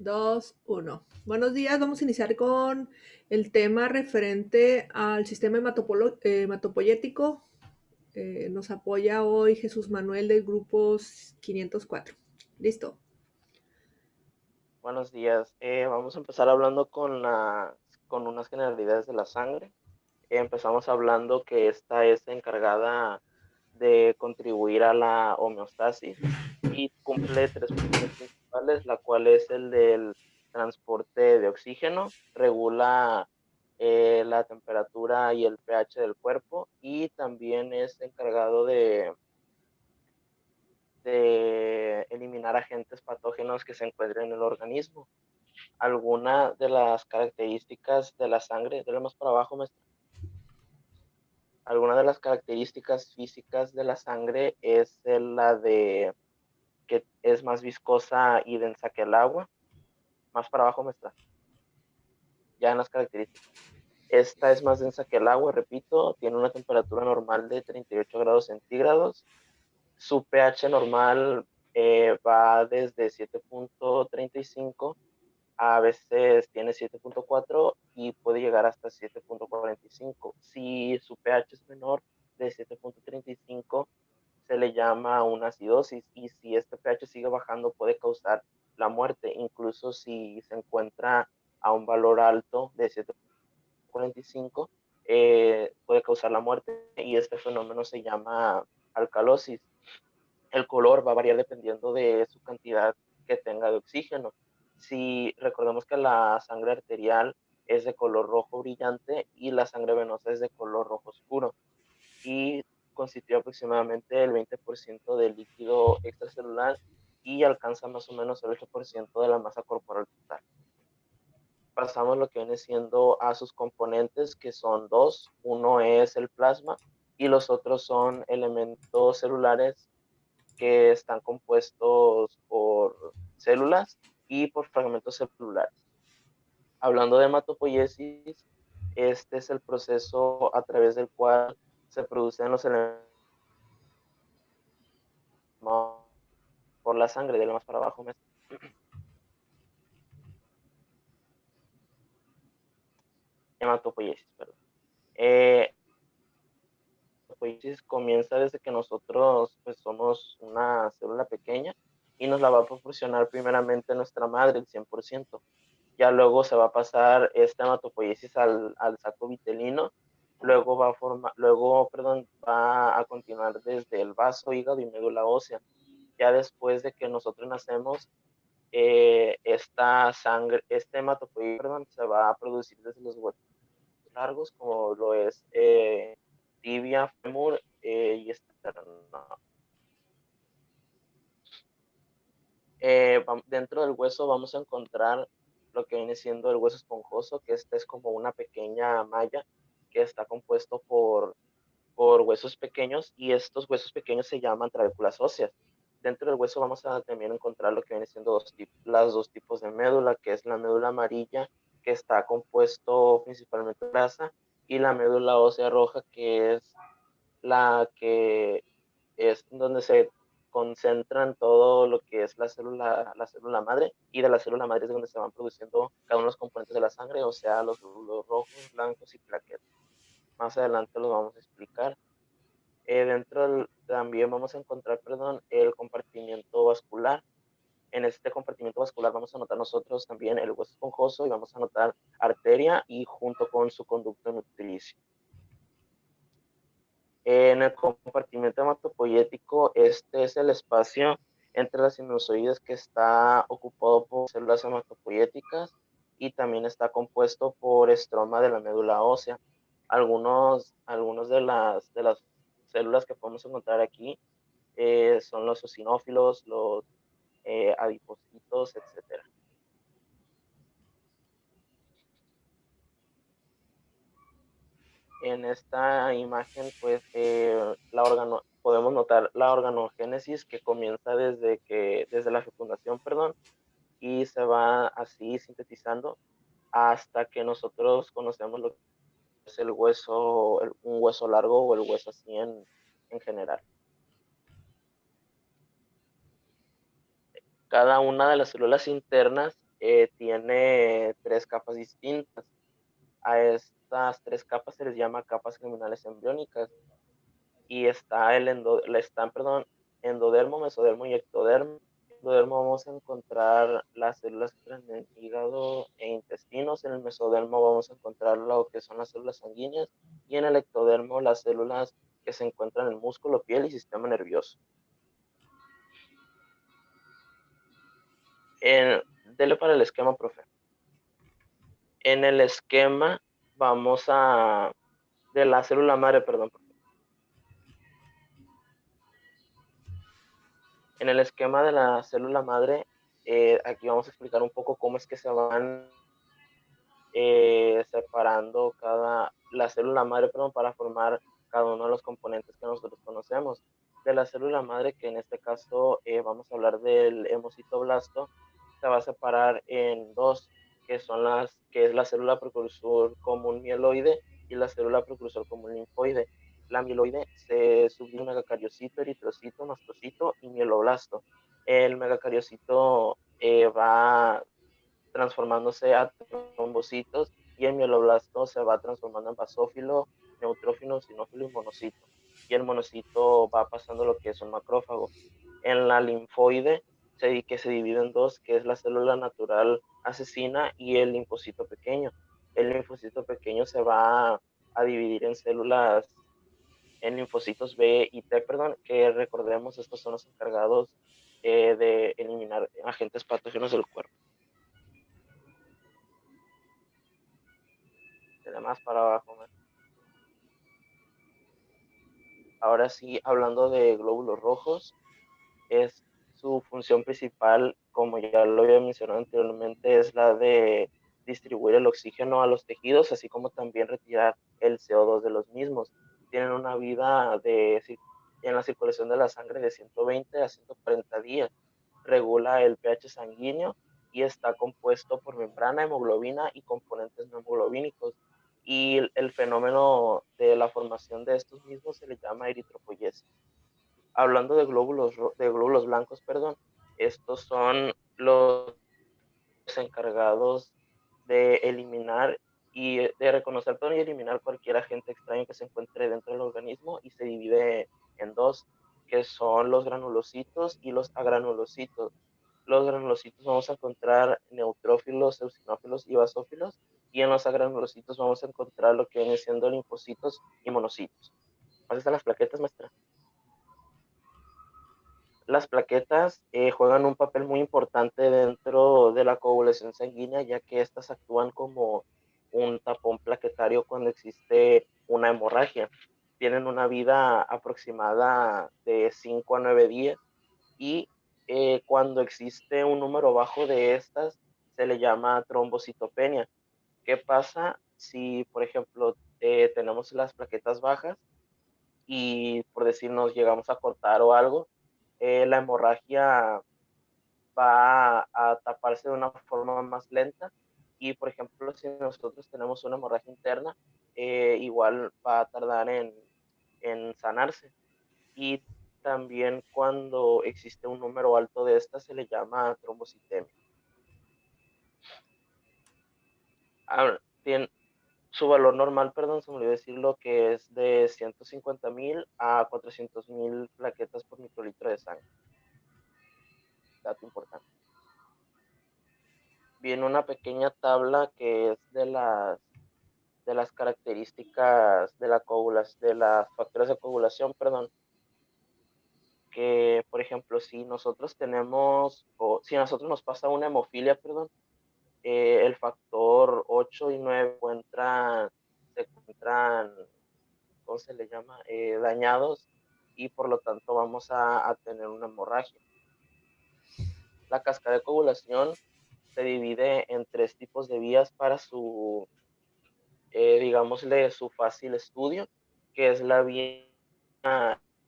2, 1. Buenos días, vamos a iniciar con el tema referente al sistema hematopoyético. Nos apoya hoy Jesús Manuel del grupo 504. Listo. Buenos días. Vamos a empezar hablando con unas generalidades de la sangre. Empezamos hablando que esta es encargada de contribuir a la homeostasis y cumple tres funciones principales, la cual es el del transporte de oxígeno, regula la temperatura y el pH del cuerpo y también es encargado de eliminar agentes patógenos que se encuentren en el organismo. Alguna de las características de la sangre, de lo más para abajo, alguna de las características físicas de la sangre es la de que es más viscosa y densa que el agua. Más para abajo, maestra. Ya en las características. Esta es más densa que el agua, repito, tiene una temperatura normal de 38 grados centígrados. Su pH normal va desde 7.35, a veces tiene 7.4 y puede llegar hasta 7.45. Si su pH es menor de 7.35, se le llama una acidosis, y si este pH sigue bajando puede causar la muerte, incluso si se encuentra a un valor alto de 7.45, puede causar la muerte, y este fenómeno se llama alcalosis. El color va a variar dependiendo de su cantidad que tenga de oxígeno. Si recordemos que la sangre arterial es de color rojo brillante y la sangre venosa es de color rojo oscuro, y constituye aproximadamente el 20% del líquido extracelular y alcanza más o menos el 8% de la masa corporal total. Pasamos lo que viene siendo a sus componentes, que son dos. Uno es el plasma y los otros son elementos celulares que están compuestos por células y por fragmentos celulares. Hablando de hematopoiesis, este es el proceso a través del cual se producen los elementos por la sangre, de lo más para abajo. Hematopoiesis, perdón. Hematopoiesis comienza desde que nosotros pues, somos una célula pequeña y nos la va a proporcionar primeramente nuestra madre, el 100%. Ya luego se va a pasar esta hematopoiesis al saco vitelino, luego va a continuar desde el vaso, hígado y médula ósea. Ya después de que nosotros nacemos, esta sangre, este hematopoiesis, se va a producir desde los huesos largos, como lo es tibia, fémur y esternón. Dentro del hueso vamos a encontrar lo que viene siendo el hueso esponjoso, que este es como una pequeña malla que está compuesto por huesos pequeños, y estos huesos pequeños se llaman trabéculas óseas. Dentro del hueso vamos a también encontrar lo que viene siendo las dos tipos de médula, que es la médula amarilla, que está compuesto principalmente de grasa, y la médula ósea roja, que es la que es donde se concentran todo lo que es la célula madre, y de la célula madre es donde se van produciendo cada uno de los componentes de la sangre, o sea, los glóbulos rojos, blancos y plaquetas. Más adelante los vamos a explicar. También vamos a encontrar, el compartimiento vascular. En este compartimiento vascular vamos a notar nosotros también el hueso esponjoso, y vamos a notar arteria y junto con su conducto nutriticio. En el compartimento hematopoyético, este es el espacio entre las sinusoides que está ocupado por células hematopoyéticas, y también está compuesto por estroma de la médula ósea. Algunos de las células que podemos encontrar aquí son los eosinófilos, los adipocitos, etc. En esta imagen, pues, podemos notar la organogénesis, que comienza desde la fecundación, y se va así sintetizando hasta que nosotros conocemos lo que es el hueso, un hueso largo o el hueso así en general. Cada una de las células internas tiene 3 capas distintas. A estas 3 capas se les llama capas germinales embriónicas y endodermo, mesodermo y ectodermo. En el endodermo vamos a encontrar las células que están en el hígado e intestinos. En el mesodermo vamos a encontrar lo que son las células sanguíneas y en el ectodermo las células que se encuentran en músculo, piel y sistema nervioso. Dele para el esquema, profe. En el esquema de la célula madre, perdón. En el esquema de la célula madre, aquí vamos a explicar un poco cómo es que se van separando la célula madre, perdón, para formar cada uno de los componentes que nosotros conocemos. De la célula madre, que en este caso vamos a hablar del hemocitoblasto, se va a separar en dos, que es la célula precursor común mieloide y la célula precursor común linfoide. La mieloide se subdivide en megacariocito, eritrocito, mastocito y mieloblasto. El megacariocito va transformándose a trombocitos y el mieloblasto se va transformando en basófilo, neutrófilo, sinófilo y monocito. Y el monocito va pasando lo que es un macrófago. En la linfoide, que se divide en dos, que es la célula natural asesina y el linfocito pequeño. El linfocito pequeño se va a dividir en linfocitos B y T, perdón, que recordemos, estos son los encargados de eliminar agentes patógenos del cuerpo. De más para abajo. Ahora sí, hablando de glóbulos rojos, su función principal, como ya lo había mencionado anteriormente, es la de distribuir el oxígeno a los tejidos, así como también retirar el CO2 de los mismos. Tienen una vida en la circulación de la sangre de 120 a 140 días. Regula el pH sanguíneo y está compuesto por membrana, hemoglobina y componentes no hemoglobínicos. Y el fenómeno de la formación de estos mismos se le llama eritropoyesis. Hablando de glóbulos blancos, perdón, estos son los encargados de eliminar y de reconocer, perdón, y eliminar cualquier agente extraño que se encuentre dentro del organismo y se divide en dos, que son los granulocitos y los agranulocitos. Los granulocitos vamos a encontrar neutrófilos, eosinófilos y basófilos, y en los agranulocitos vamos a encontrar lo que viene siendo linfocitos y monocitos. ¿Dónde están las plaquetas, maestra? Las plaquetas juegan un papel muy importante dentro de la coagulación sanguínea, ya que estas actúan como un tapón plaquetario cuando existe una hemorragia. Tienen una vida aproximada de 5 a 9 días y cuando existe un número bajo de estas se le llama trombocitopenia. ¿Qué pasa si, por ejemplo, tenemos las plaquetas bajas y por decirnos llegamos a cortar o algo? La hemorragia va a taparse de una forma más lenta y, por ejemplo, si nosotros tenemos una hemorragia interna, igual va a tardar en sanarse. Y también cuando existe un número alto de estas se le llama trombocitemia. Su valor normal, perdón, se me olvidó decirlo, que es de 150,000 a 400,000 plaquetas por microlitro de sangre. Dato importante. Viene una pequeña tabla que es de las características de de las factores de coagulación, perdón, que por ejemplo, si nosotros si a nosotros nos pasa una hemofilia, perdón, el factor 8 y 9 se encuentran, ¿cómo se le llama? Dañados y por lo tanto vamos a tener una hemorragia. La cascada de coagulación se divide en 3 tipos de vías para digámosle, su fácil estudio, que es la vía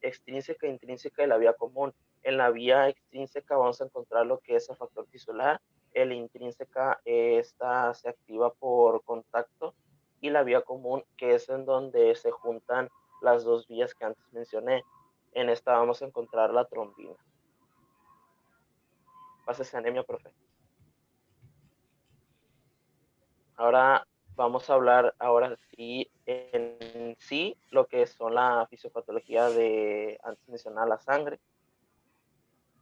extrínseca e intrínseca de la vía común. En la vía extrínseca vamos a encontrar lo que es el factor tisular, en la intrínseca esta se activa por contacto y la vía común, que es en donde se juntan las dos vías que antes mencioné. En esta vamos a encontrar la trombina. Pásese anemia, profe. Ahora vamos a hablar ahora sí en sí lo que son la fisiopatología de, antes mencionada, la sangre.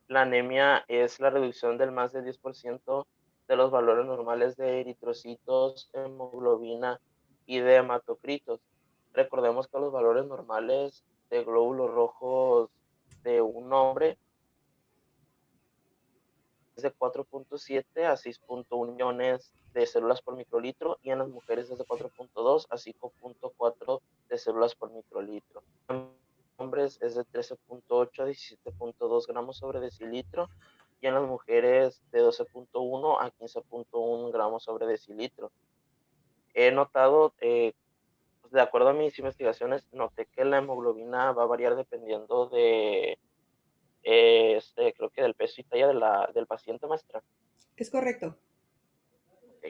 La anemia es la reducción del más del 10% de los valores normales de eritrocitos, hemoglobina y de hematocritos. Recordemos que los valores normales de glóbulos rojos de un hombre es de 4.7 a 6.1 millones de células por microlitro y en las mujeres es de 4.2 a 5.4 de células por microlitro. En hombres es de 13.8 a 17.2 gramos sobre decilitro y en las mujeres de 12.1 a 15.1 gramos sobre decilitro. He notado, pues, de acuerdo a mis investigaciones, noté que la hemoglobina va a variar dependiendo de, creo que del peso y talla del paciente, maestra. Es correcto. Ok.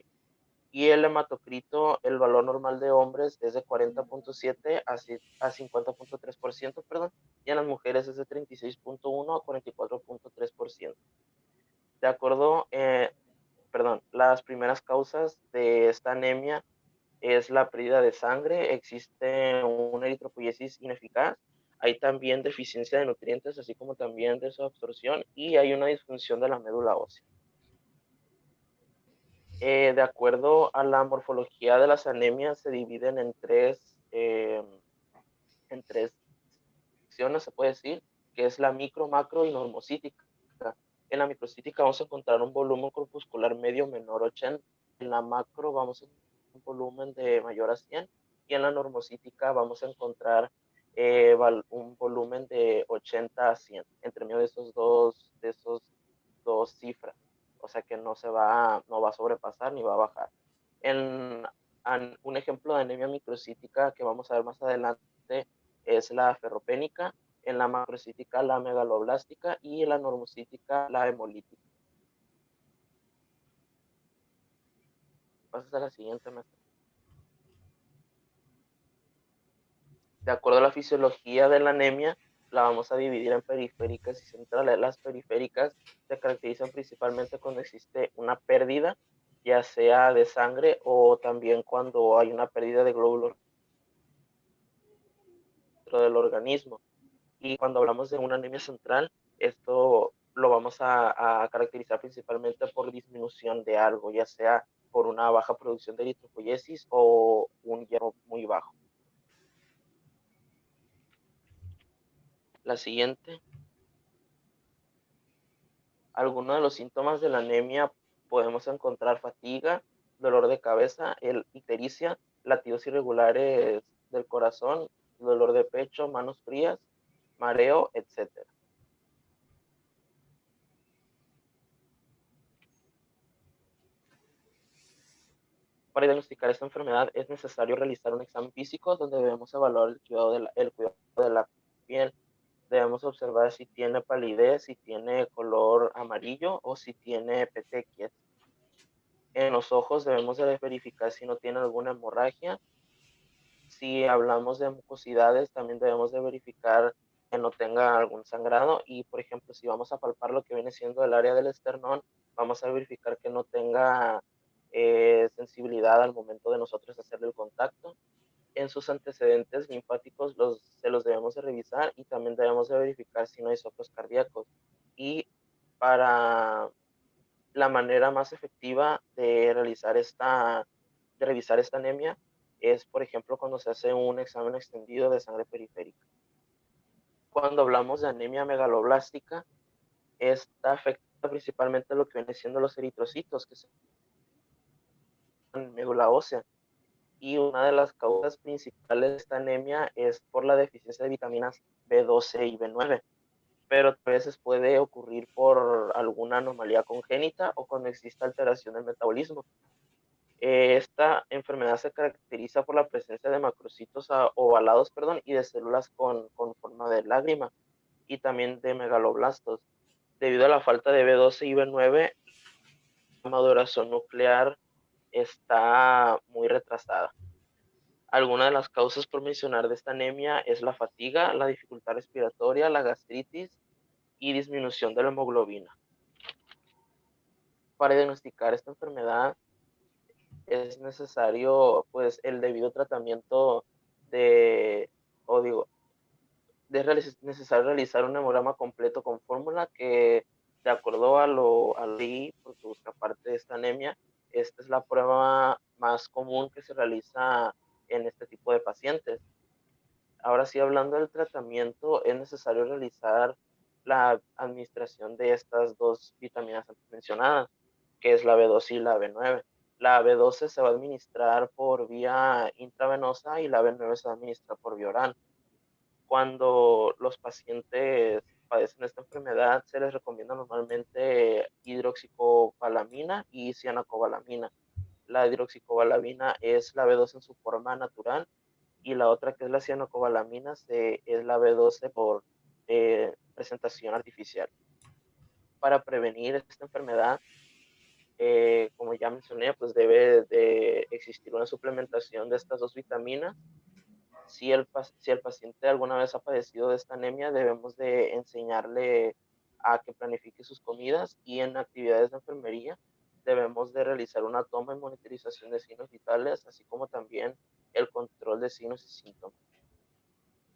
Y el hematocrito, el valor normal de hombres es de 40.7 a 50.3%, perdón, y en las mujeres es de 36.1 a 44.3%. De acuerdo, perdón, las primeras causas de esta anemia es la pérdida de sangre, existe una eritropoyesis ineficaz, hay también deficiencia de nutrientes, así como también de su absorción, y hay una disfunción de la médula ósea. De acuerdo a la morfología de las anemias, se dividen en tres secciones, se puede decir, que es la micro, macro y normocítica. En la microcítica vamos a encontrar un volumen corpuscular medio menor a 80. En la macro vamos a encontrar un volumen de mayor a 100. Y en la normocítica vamos a encontrar un volumen de 80 a 100, entre medio de esos dos cifras. O sea que no va a sobrepasar ni va a bajar. En, un ejemplo de anemia microcítica que vamos a ver más adelante es la ferropénica, en la macrocítica la megaloblástica y en la normocítica la hemolítica. Pasas a la siguiente, maestra. De acuerdo a la fisiología de la anemia, la vamos a dividir en periféricas y centrales. Las periféricas se caracterizan principalmente cuando existe una pérdida, ya sea de sangre o también cuando hay una pérdida de glóbulos dentro del organismo. Y cuando hablamos de una anemia central, esto lo vamos a caracterizar principalmente por disminución de algo, ya sea por una baja producción de eritropoyesis o un hierro muy bajo. La siguiente. Algunos de los síntomas de la anemia podemos encontrar fatiga, dolor de cabeza, ictericia, latidos irregulares del corazón, dolor de pecho, manos frías, mareo, etc. Para diagnosticar esta enfermedad es necesario realizar un examen físico donde debemos evaluar el cuidado de la piel. Debemos observar si tiene palidez, si tiene color amarillo o si tiene petequias. En los ojos debemos de verificar si no tiene alguna hemorragia. Si hablamos de mucosidades, también debemos de verificar que no tenga algún sangrado y, por ejemplo, si vamos a palpar lo que viene siendo el área del esternón, vamos a verificar que no tenga sensibilidad al momento de nosotros hacerle el contacto. En sus antecedentes linfáticos se los debemos de revisar y también debemos de verificar si no hay soplos cardíacos. Y para la manera más efectiva de revisar esta anemia es, por ejemplo, cuando se hace un examen extendido de sangre periférica. Cuando hablamos de anemia megaloblástica, esta afecta principalmente lo que viene siendo los eritrocitos, que son médula ósea. Y una de las causas principales de esta anemia es por la deficiencia de vitaminas B12 y B9, pero a veces puede ocurrir por alguna anomalía congénita o cuando existe alteración del metabolismo. Esta enfermedad se caracteriza por la presencia de macrocitos ovalados, perdón, y de células con forma de lágrima y también de megaloblastos. Debido a la falta de B12 y B9, la maduración nuclear está muy retrasada. Algunas de las causas por mencionar de esta anemia es la fatiga, la dificultad respiratoria, la gastritis y disminución de la hemoglobina. Para diagnosticar esta enfermedad es necesario pues el debido tratamiento de, o digo, necesario realizar un hemograma completo con fórmula que, de acuerdo a lo leí, porque busca parte de esta anemia, esta es la prueba más común que se realiza en este tipo de pacientes. Ahora sí, hablando del tratamiento, es necesario realizar la administración de estas dos vitaminas antes mencionadas, que es la B12 y la B9. La B12 se va a administrar por vía intravenosa y la B9 se va a administrar por vía oral. Cuando los pacientes padecen esta enfermedad, se les recomienda normalmente hidroxicobalamina y cianocobalamina. La hidroxicobalamina es la B12 en su forma natural y la otra, que es la cianocobalamina, es la B12 por presentación artificial. Para prevenir esta enfermedad, como ya mencioné, pues debe de existir una suplementación de estas dos vitaminas. Si el paciente alguna vez ha padecido de esta anemia, debemos de enseñarle a que planifique sus comidas, y en actividades de enfermería debemos de realizar una toma y monitorización de signos vitales, así como también el control de signos y síntomas.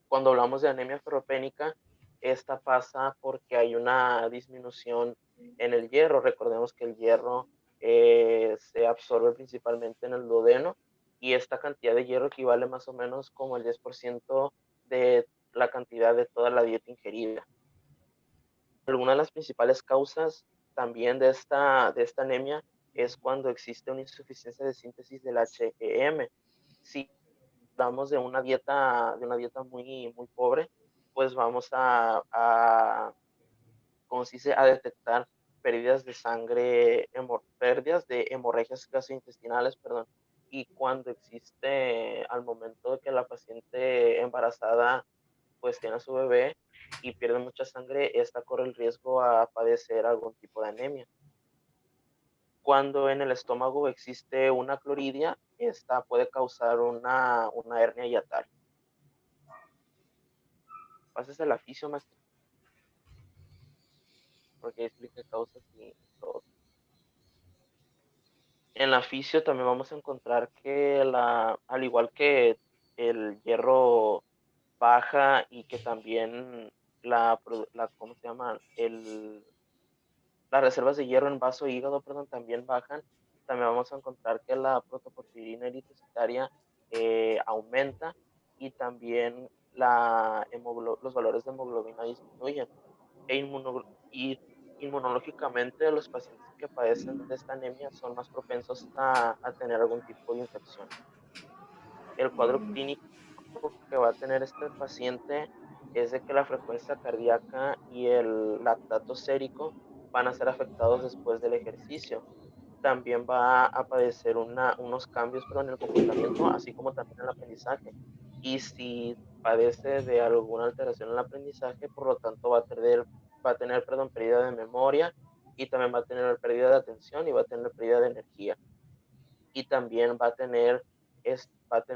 Cuando hablamos de anemia ferropénica, esta pasa porque hay una disminución en el hierro. Recordemos que el hierro se absorbe principalmente en el duodeno, y esta cantidad de hierro equivale más o menos como el 10% de la cantidad de toda la dieta ingerida. Alguna de las principales causas también de esta anemia es cuando existe una insuficiencia de síntesis del HEM. Si hablamos de una dieta muy, muy pobre, pues vamos como se dice, a detectar pérdidas de sangre, pérdidas de hemorragias gastrointestinales, perdón. Y cuando existe, al momento de que la paciente embarazada pues tiene a su bebé y pierde mucha sangre, esta corre el riesgo a padecer algún tipo de anemia. Cuando en el estómago existe una cloridia, esta puede causar una hernia hiatal. Pasas el aficio, maestro, porque explica causas y todo. En la fisio también vamos a encontrar que al igual que el hierro baja, y que también ¿cómo se llama? Las reservas de hierro en vaso e hígado, perdón, también bajan. También vamos a encontrar que la protoporfirina eritrocitaria aumenta, y también los valores de hemoglobina disminuyen. E y inmunológicamente, los pacientes que padecen de esta anemia son más propensos a tener algún tipo de infección. El cuadro clínico que va a tener este paciente es de que la frecuencia cardíaca y el lactato sérico van a ser afectados después del ejercicio. También va a padecer unos cambios, pero en el comportamiento, así como también en el aprendizaje. Y si padece de alguna alteración en el aprendizaje, por lo tanto va a tener, perdón, pérdida de memoria, y también va a tener pérdida de atención, y va a tener pérdida de energía. Y también va a tener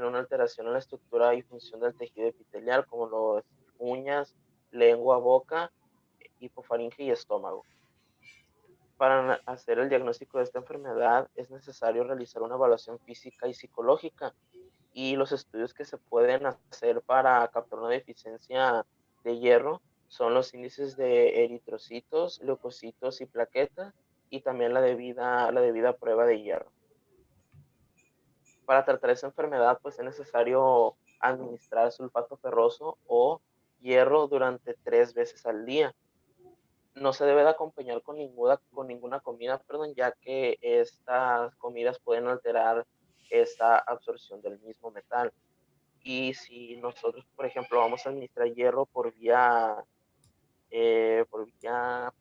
una alteración en la estructura y función del tejido epitelial, como las uñas, lengua, boca, hipofaringe y estómago. Para hacer el diagnóstico de esta enfermedad es necesario realizar una evaluación física y psicológica, y los estudios que se pueden hacer para captar una deficiencia de hierro son los índices de eritrocitos, leucocitos y plaquetas, y también la debida prueba de hierro. Para tratar esa enfermedad, pues es necesario administrar sulfato ferroso o hierro durante 3 veces al día. No se debe de acompañar con ninguna comida, perdón, ya que estas comidas pueden alterar esta absorción del mismo metal. Y si nosotros, por ejemplo, vamos a administrar hierro por vía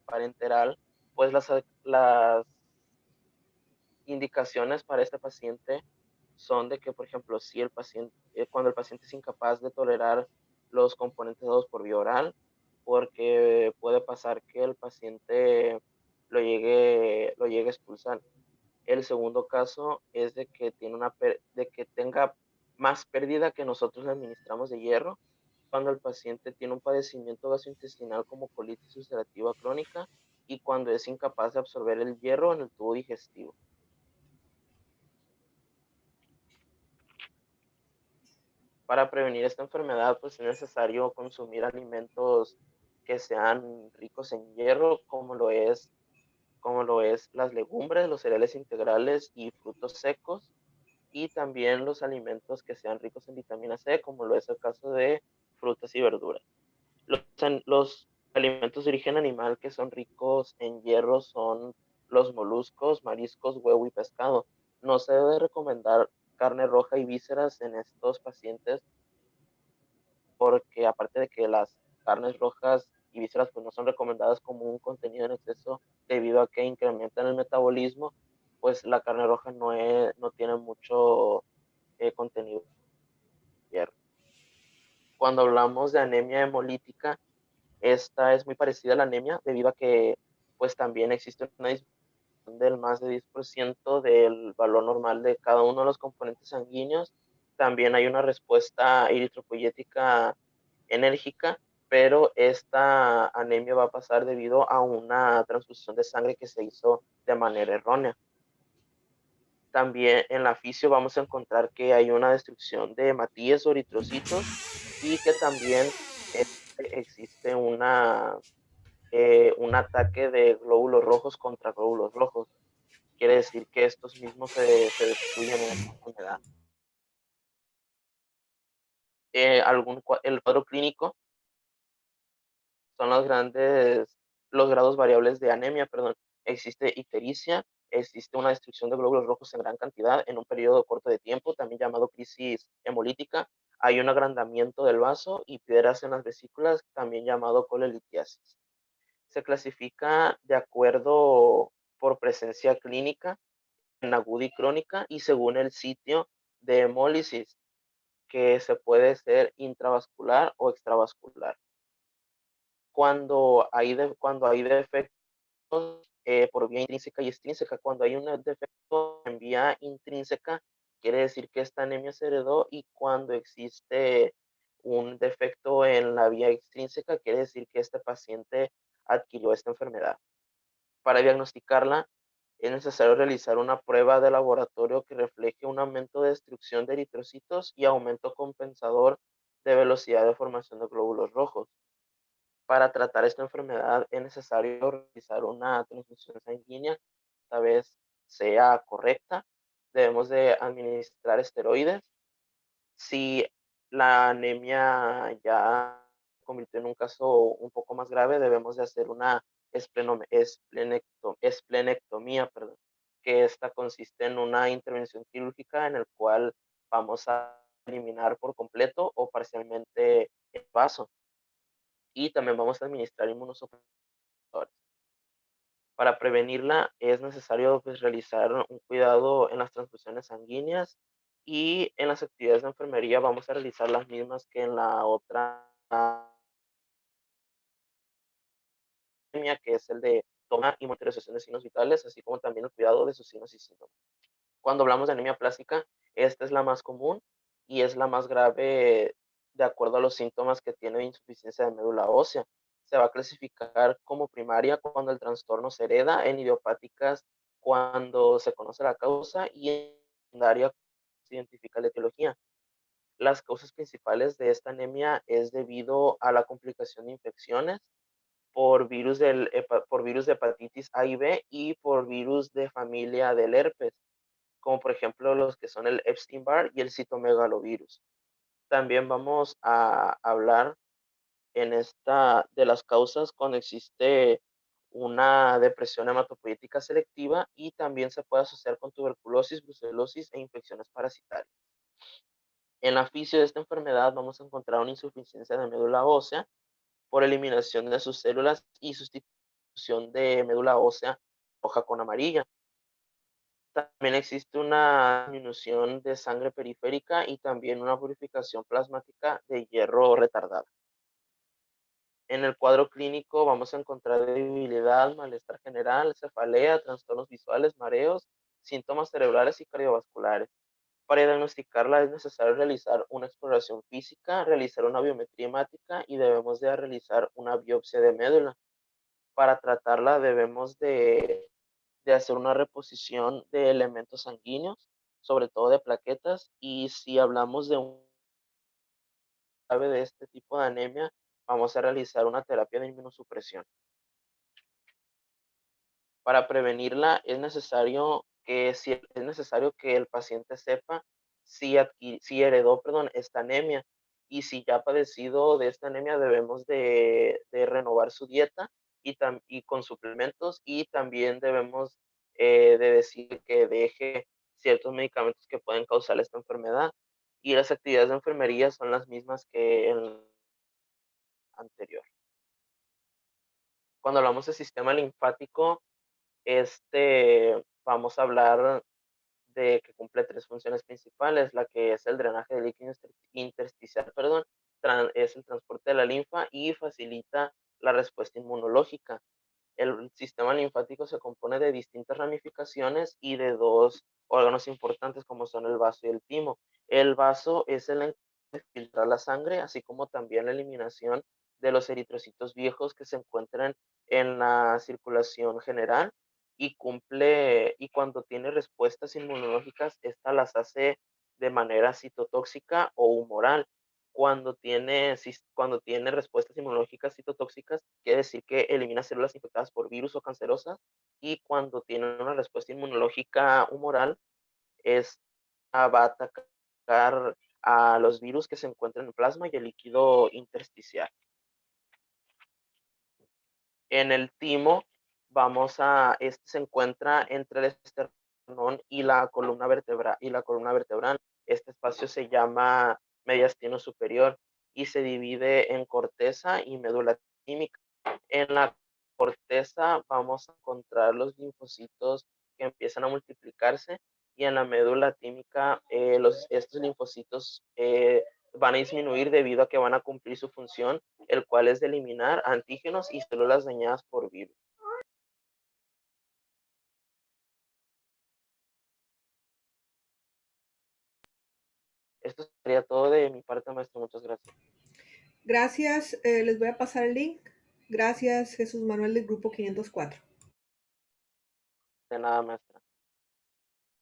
parenteral, pues las indicaciones para este paciente son de que, por ejemplo, si cuando el paciente es incapaz de tolerar los componentes dados por vía oral, porque puede pasar que el paciente lo llegue a expulsar. El segundo caso es de que de que tenga más pérdida que nosotros le administramos de hierro, cuando el paciente tiene un padecimiento gastrointestinal como colitis ulcerativa crónica, y cuando es incapaz de absorber el hierro en el tubo digestivo. Para prevenir esta enfermedad, pues es necesario consumir alimentos que sean ricos en hierro, como lo es las legumbres, los cereales integrales y frutos secos, y también los alimentos que sean ricos en vitamina C, como lo es el caso de frutas y verduras. Los alimentos de origen animal que son ricos en hierro son los moluscos, mariscos, huevo y pescado. No se debe recomendar carne roja y vísceras en estos pacientes porque aparte de que las carnes rojas y vísceras pues no son recomendadas como un contenido en exceso debido a que incrementan el metabolismo, pues la carne roja no tiene mucho contenido de hierro. Cuando hablamos de anemia hemolítica, esta es muy parecida a la anemia debido a que pues también existe una disminución del más de 10% del valor normal de cada uno de los componentes sanguíneos. También hay una respuesta eritropoyética enérgica, pero esta anemia va a pasar debido a una transfusión de sangre que se hizo de manera errónea. También en la fisio vamos a encontrar que hay una destrucción de hematíes o eritrocitos y que también existe un ataque de glóbulos rojos contra glóbulos rojos. Quiere decir que estos mismos se destruyen en esta enfermedad. El cuadro clínico son los grados variables de anemia, perdón. Existe ictericia, existe una destrucción de glóbulos rojos en gran cantidad en un periodo corto de tiempo, también llamado crisis hemolítica. Hay un agrandamiento del vaso y piedras en las vesículas, también llamado colelitiasis. Se clasifica de acuerdo por presencia clínica, en aguda y crónica, y según el sitio de hemólisis, que se puede ser intravascular o extravascular. Cuando hay defectos por vía intrínseca y extrínseca, cuando hay un defecto en vía intrínseca, quiere decir que esta anemia se heredó, y cuando existe un defecto en la vía extrínseca, quiere decir que este paciente adquirió esta enfermedad. Para diagnosticarla, es necesario realizar una prueba de laboratorio que refleje un aumento de destrucción de eritrocitos y aumento compensador de velocidad de formación de glóbulos rojos. Para tratar esta enfermedad es necesario realizar una transfusión sanguínea, esta vez sea correcta. Debemos de administrar esteroides. Si la anemia ya se convirtió en un caso un poco más grave, debemos de hacer una esplenectomía, perdón, que esta consiste en una intervención quirúrgica en el cual vamos a eliminar por completo o parcialmente el vaso, y también vamos a administrar inmunosupresores. Para prevenirla es necesario pues, realizar un cuidado en las transfusiones sanguíneas, y en las actividades de enfermería vamos a realizar las mismas que en la otra anemia, que es el de toma y monitorización de signos vitales, así como también el cuidado de sus signos y síntomas. Cuando hablamos de anemia plástica, esta es la más común y es la más grave de acuerdo a los síntomas que tiene insuficiencia de médula ósea. Se va a clasificar como primaria cuando el trastorno se hereda, en idiopáticas cuando se conoce la causa, y en secundaria se identifica la etiología. Las causas principales de esta anemia es debido a la complicación de infecciones por virus de hepatitis A y B y por virus de familia del herpes, como por ejemplo los que son el Epstein-Barr y el citomegalovirus. También vamos a hablar en esta de las causas cuando existe una depresión hematopoyética selectiva, y también se puede asociar con tuberculosis, brucelosis e infecciones parasitarias. En la fisio de esta enfermedad vamos a encontrar una insuficiencia de médula ósea por eliminación de sus células y sustitución de médula ósea roja con amarilla. También existe una disminución de sangre periférica y también una purificación plasmática de hierro retardada. En el cuadro clínico vamos a encontrar debilidad, malestar general, cefalea, trastornos visuales, mareos, síntomas cerebrales y cardiovasculares. Para diagnosticarla es necesario realizar una exploración física, realizar una biometría hemática y debemos de realizar una biopsia de médula. Para tratarla debemos de hacer una reposición de elementos sanguíneos, sobre todo de plaquetas, y si hablamos de un grave de este tipo de anemia, vamos a realizar una terapia de inmunosupresión. Para prevenirla es necesario que el paciente sepa si heredó, perdón, esta anemia, y si ya ha padecido de esta anemia debemos de renovar su dieta y con suplementos, y también debemos de decir que deje ciertos medicamentos que pueden causar esta enfermedad, y las actividades de enfermería son las mismas que en la anterior. Cuando hablamos del sistema linfático, vamos a hablar de que cumple 3 funciones principales, la que es el drenaje de líquido intersticial, perdón, es el transporte de la linfa y facilita la respuesta inmunológica. El sistema linfático se compone de distintas ramificaciones y de 2 órganos importantes, como son el vaso y el timo. El vaso es el encargado de filtrar la sangre, así como también la eliminación de los eritrocitos viejos que se encuentran en la circulación general, y cuando tiene respuestas inmunológicas, esta las hace de manera citotóxica o humoral. Cuando tiene respuestas inmunológicas citotóxicas, quiere decir que elimina células infectadas por virus o cancerosas, y cuando tiene una respuesta inmunológica humoral, esta va a atacar a los virus que se encuentran en el plasma y el líquido intersticial. En el timo, este se encuentra entre el esternón y la columna vertebral. Este espacio se llama mediastino superior y se divide en corteza y médula tímica. En la corteza vamos a encontrar los linfocitos que empiezan a multiplicarse, y en la médula tímica estos linfocitos van a disminuir debido a que van a cumplir su función, el cual es de eliminar antígenos y células dañadas por virus. Esto sería todo de mi parte, maestro. Muchas gracias. Gracias, les voy a pasar el link. Gracias, Jesús Manuel del grupo 504. De nada, maestra.